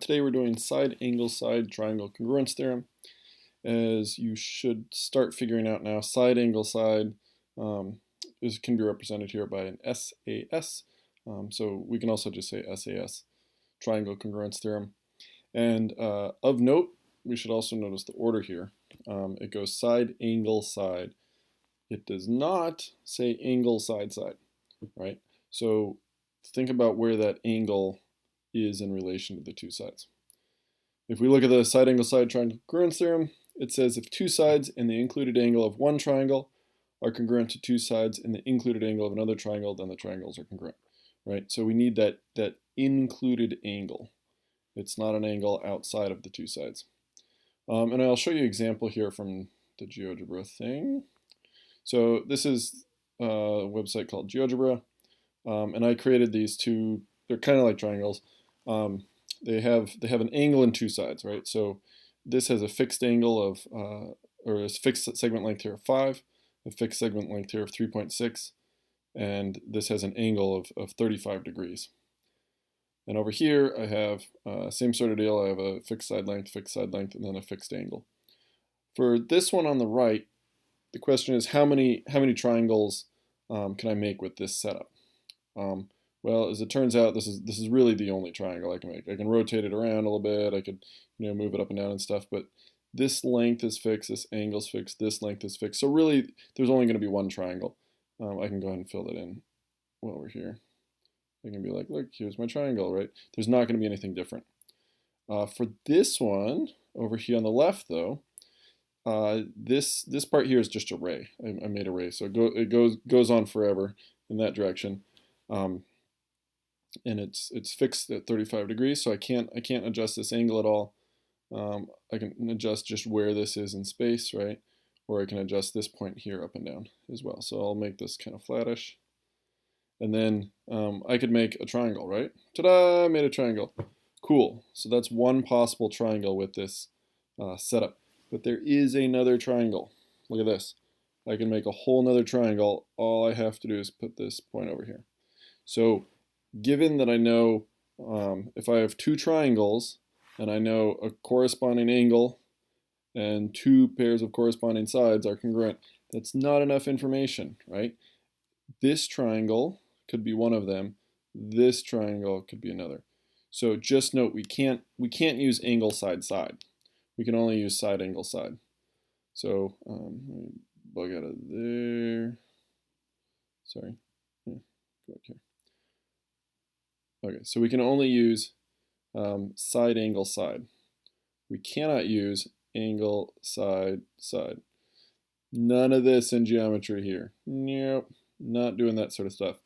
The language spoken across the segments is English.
Today we're doing side angle side triangle congruence theorem. As you should start figuring out now, side angle side can be represented here by an SAS. So we can also just say SAS, triangle congruence theorem. And of note, we should also notice the order here. It goes side angle side. It does not say angle side side, right? So think about where that angle is in relation to the two sides. If we look at the side angle side triangle congruence theorem, it says if two sides in the included angle of one triangle are congruent to two sides in the included angle of another triangle, then the triangles are congruent, right? So we need that included angle. It's not an angle outside of the two sides. And I'll show you an example here from the GeoGebra thing. So this is a website called GeoGebra, and I created these two. They're kind of like triangles. They have an angle and two sides, right? So this has a fixed angle of, or a fixed segment length here of 5, a fixed segment length here of 3.6, and this has an angle of 35 degrees. And over here I have same sort of deal. I have a fixed side length, and then a fixed angle. For this one on the right, the question is how many triangles can I make with this setup? Well, as it turns out, this is really the only triangle I can make. I can rotate it around a little bit. I could move it up and down and stuff, but this length is fixed, this angle is fixed, this length is fixed. So really, there's only going to be one triangle. I can go ahead and fill that in while we're here. I can be like, look, here's my triangle, right? There's not going to be anything different. For this one over here on the left, though, this part here is just a ray. I made a ray, so it goes on forever in that direction. And it's fixed at 35 degrees, so I can't adjust this angle at all. I can adjust just where this is in space, right? Or I can adjust this point here up and down as well. So I'll make this kind of flattish. And then I could make a triangle, right? Ta-da! I made a triangle. Cool. So that's one possible triangle with this setup. But there is another triangle. Look at this. I can make a whole nother triangle. All I have to do is put this point over here. So given that I know if I have two triangles and I know a corresponding angle and two pairs of corresponding sides are congruent, that's not enough information, right? This triangle could be one of them. This triangle could be another. So just note we can't use angle side side. We can only use side angle side. So let me bug out of there. Sorry. Yeah, go back here. Okay, so we can only use side angle side. We cannot use angle side side. None of this in geometry here. Nope, not doing that sort of stuff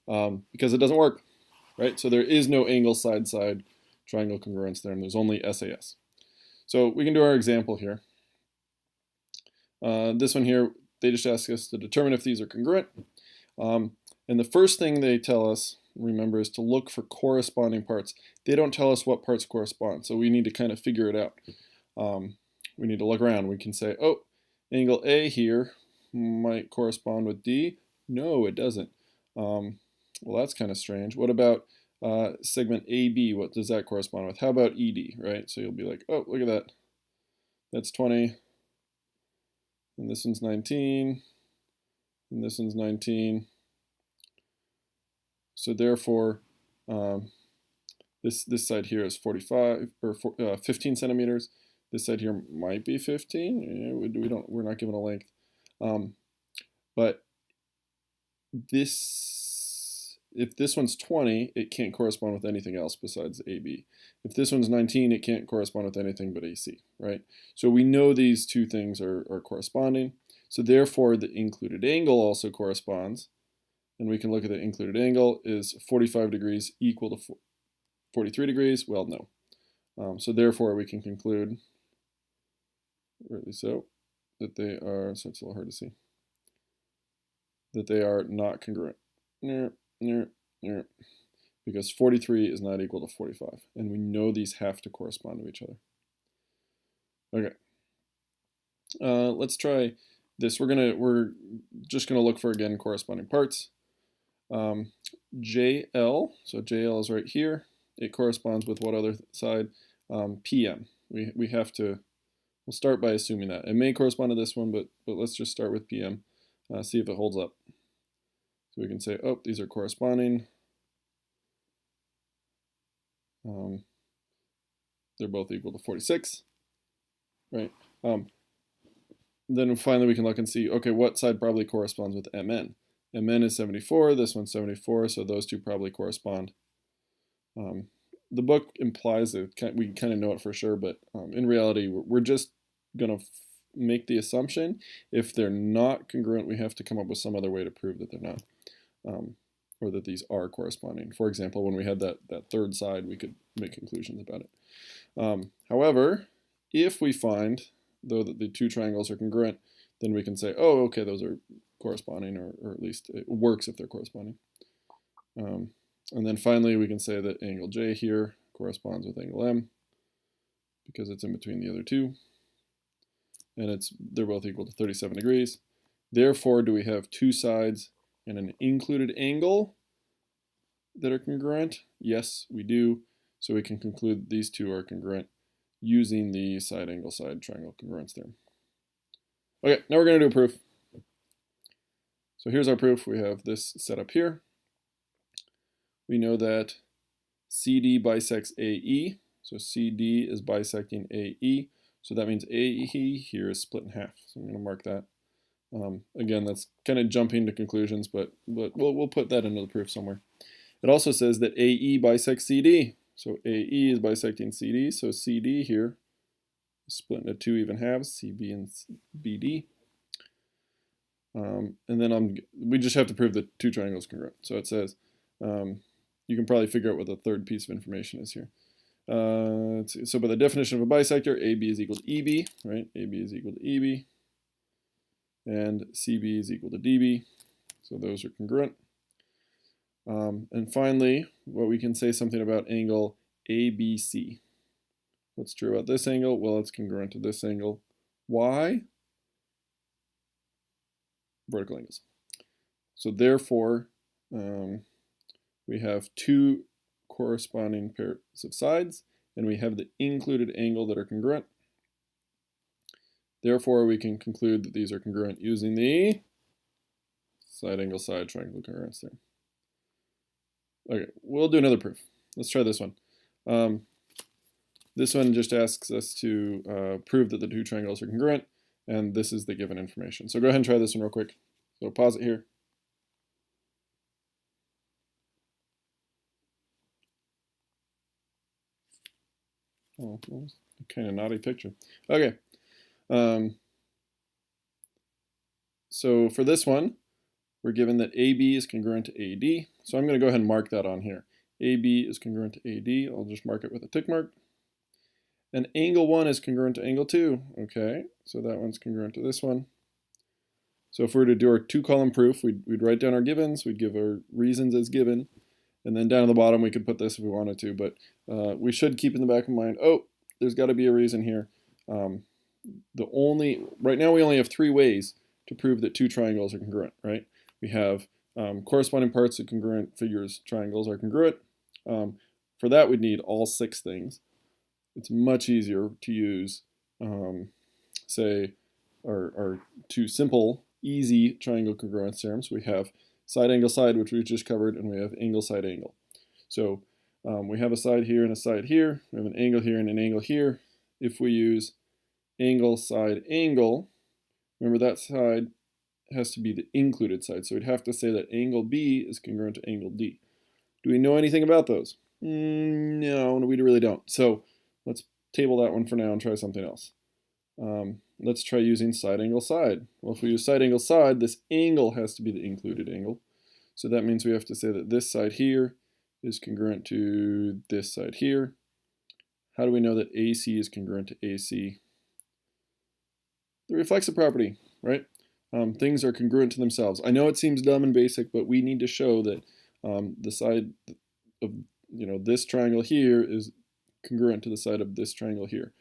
because it doesn't work, right? So there is no angle side side triangle congruence theorem. There's only SAS. So we can do our example here. This one here, they just ask us to determine if these are congruent. And the first thing they tell us, remember, is to look for corresponding parts. They don't tell us what parts correspond, so we need to kind of figure it out. We need to look around. We can say, oh, angle A here might correspond with D. No, it doesn't. Well, that's kind of strange. What about segment AB? What does that correspond with? How about ED, right? So you'll be like, oh, look at that. That's 20. And this one's 19. And this one's 19. So therefore, this side here is 45 or 15 centimeters. This side here might be 15. Yeah, we're not given a length. But if this one's 20, it can't correspond with anything else besides AB. If this one's 19, it can't correspond with anything but AC, right? So we know these two things are corresponding. So therefore, the included angle also corresponds. And we can look at the included angle. Is 45 degrees equal to 43 degrees? Well, no. So therefore, we can conclude, or at least so, that they are, so it's a little hard to see, that they are not congruent. Because 43 is not equal to 45. And we know these have to correspond to each other. Okay. Let's try this. We're just gonna look for, again, corresponding parts. JL, so JL is right here, it corresponds with what other side? PM. We have to, we'll start by assuming that. It may correspond to this one, but let's just start with PM, see if it holds up. So we can say, oh, these are corresponding. They're both equal to 46, right? Then finally we can look and see, okay, what side probably corresponds with MN? MN is 74, this one's 74, so those two probably correspond. The book implies that we kind of know it for sure, but in reality, we're just going to make the assumption. If they're not congruent, we have to come up with some other way to prove that they're not, or that these are corresponding. For example, when we had that third side, we could make conclusions about it. However, if we find, though, that the two triangles are congruent, then we can say, oh, okay, those are corresponding, or at least it works if they're corresponding. And then finally, we can say that angle J here corresponds with angle M because it's in between the other two. And they're both equal to 37 degrees. Therefore, do we have two sides and an included angle that are congruent? Yes, we do. So we can conclude that these two are congruent using the side angle side triangle congruence theorem. Okay, now we're going to do a proof. So here's our proof. We have this set up here. We know that CD bisects AE. So CD is bisecting AE. So that means AE here is split in half. So I'm going to mark that. Again, that's kind of jumping to conclusions, but we'll put that into the proof somewhere. It also says that AE bisects CD. So AE is bisecting CD. So CD here is split into two even halves, CB and BD. And then we just have to prove that two triangles congruent. So it says, you can probably figure out what the third piece of information is here. So by the definition of a bisector, AB is equal to EB, right? AB is equal to EB. And CB is equal to DB. So those are congruent. And finally, what we can say something about angle ABC. What's true about this angle? Well, it's congruent to this angle. Why? Vertical angles. So therefore, we have two corresponding pairs of sides, and we have the included angle that are congruent. Therefore, we can conclude that these are congruent using the side angle side triangle congruence theorem. Okay, we'll do another proof. Let's try this one. This one just asks us to prove that the two triangles are congruent, and this is the given information. So go ahead and try this one real quick. So pause it here. Oh, kind of naughty picture. Okay. So for this one, we're given that AB is congruent to AD. So I'm going to go ahead and mark that on here. AB is congruent to AD. I'll just mark it with a tick mark. And angle 1 is congruent to angle 2. Okay, so that one's congruent to this one. So if we were to do our two-column proof, we'd write down our givens, we'd give our reasons as given, and then down at the bottom we could put this if we wanted to, but we should keep in the back of mind, oh, there's got to be a reason here. Right now we only have three ways to prove that two triangles are congruent, right? We have corresponding parts of congruent figures, triangles are congruent. For that we'd need all six things. It's much easier to use, say, our two simple, easy triangle congruence theorems. We have side angle side, which we just covered, and we have angle side angle. So we have a side here and a side here. We have an angle here and an angle here. If we use angle side angle, remember that side has to be the included side. So we'd have to say that angle B is congruent to angle D. Do we know anything about those? No, we really don't. So let's table that one for now and try something else. Let's try using side angle side. Well, if we use side angle side, this angle has to be the included angle. So that means we have to say that this side here is congruent to this side here. How do we know that AC is congruent to AC? The reflexive property, right? Things are congruent to themselves. I know it seems dumb and basic, but we need to show that the side of this triangle here is congruent to the side of this triangle here.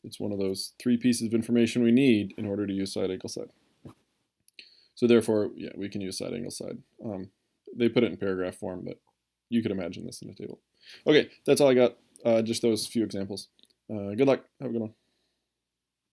It's one of those three pieces of information we need in order to use side angle side. So therefore, yeah, we can use side angle side. They put it in paragraph form, but you could imagine this in a table. Okay, that's all I got. Just those few examples. Good luck. Have a good one.